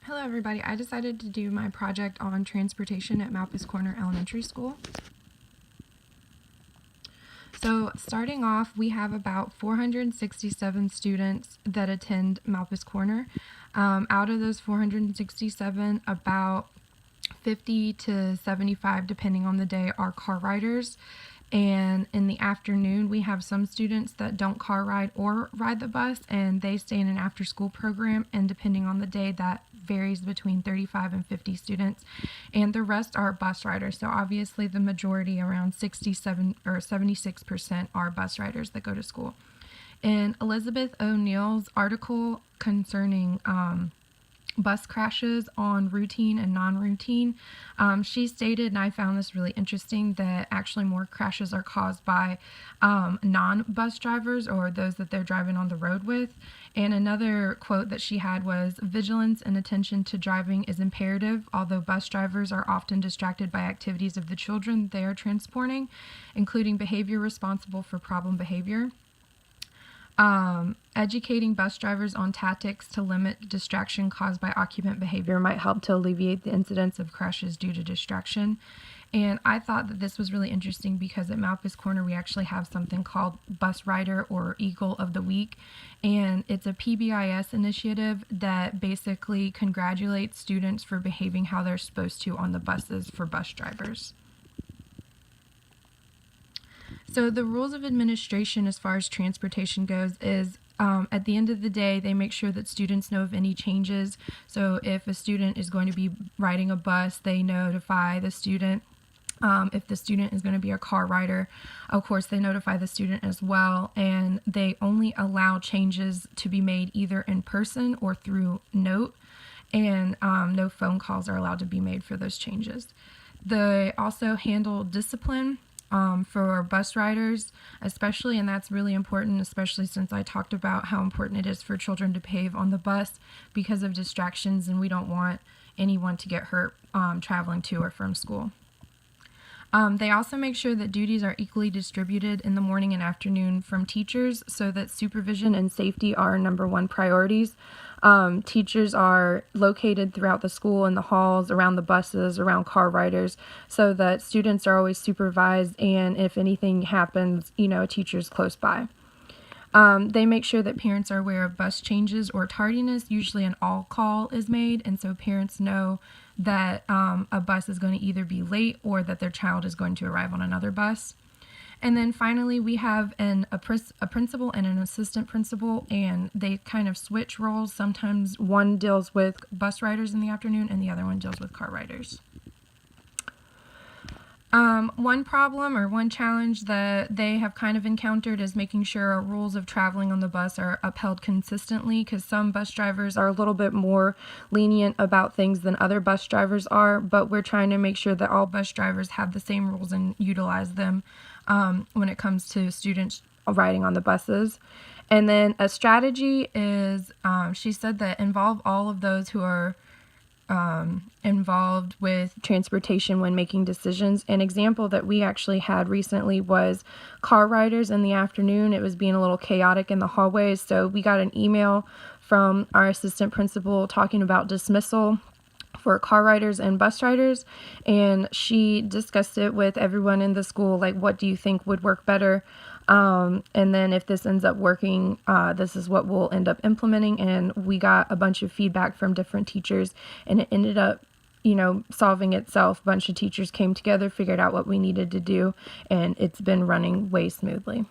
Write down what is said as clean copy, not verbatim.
Hello everybody, I decided to do my project on transportation at Malpas Corner Elementary School. So starting off, we have about 467 students that attend Malpas Corner. Out of those 467, about 50 to 75, depending on the day, are car riders. And in the afternoon, we have some students that don't car ride or ride the bus, and they stay in an after school program. And depending on the day, that varies between 35 and 50 students. And the rest are bus riders. So obviously, the majority, around 67 or 76%, are bus riders that go to school. In Elizabeth O'Neill's article concerning bus crashes on routine and non-routine, she stated, and I found this really interesting, that actually more crashes are caused by non-bus drivers or those that they're driving on the road with. And another quote that she had was, "Vigilance and attention to driving is imperative, although bus drivers are often distracted by activities of the children they are transporting, including behavior responsible for problem behavior. Educating bus drivers on tactics to limit distraction caused by occupant behavior might help to alleviate the incidence of crashes due to distraction." And I thought that this was really interesting because at Malpas Corner we actually have something called Bus Rider or Eagle of the Week, and it's a PBIS initiative that basically congratulates students for behaving how they're supposed to on the buses for bus drivers. So the rules of administration as far as transportation goes is at the end of the day, they make sure that students know of any changes. So if a student is going to be riding a bus, they notify the student. If the student is going to be a car rider, of course, they notify the student as well. And they only allow changes to be made either in person or through note. And no phone calls are allowed to be made for those changes. They also handle discipline for bus riders, especially, and that's really important, especially since I talked about how important it is for children to behave on the bus because of distractions, and we don't want anyone to get hurt traveling to or from school. They also make sure that duties are equally distributed in the morning and afternoon from teachers so that supervision and safety are number one priorities. Teachers are located throughout the school in the halls, around the buses, around car riders, so that students are always supervised, and if anything happens, a teacher's close by. They make sure that parents are aware of bus changes or tardiness. Usually an all call is made, and so parents know that a bus is going to either be late or that their child is going to arrive on another bus. And then finally, we have a principal and an assistant principal, and they kind of switch roles. Sometimes one deals with bus riders in the afternoon and the other one deals with car riders. One problem or one challenge that they have kind of encountered is making sure rules of traveling on the bus are upheld consistently, because some bus drivers are a little bit more lenient about things than other bus drivers are, but we're trying to make sure that all bus drivers have the same rules and utilize them when it comes to students riding on the buses. And then a strategy is, she said, that involve all of those who are involved with transportation when making decisions. An example that we actually had recently was car riders in the afternoon. It was being a little chaotic in the hallways, so we got an email from our assistant principal talking about dismissal for car riders and bus riders, and she discussed it with everyone in the school, like, what do you think would work better? And then if this ends up working, this is what we'll end up implementing. And we got a bunch of feedback from different teachers, and it ended up, solving itself. A bunch of teachers came together, figured out what we needed to do, and it's been running way smoothly.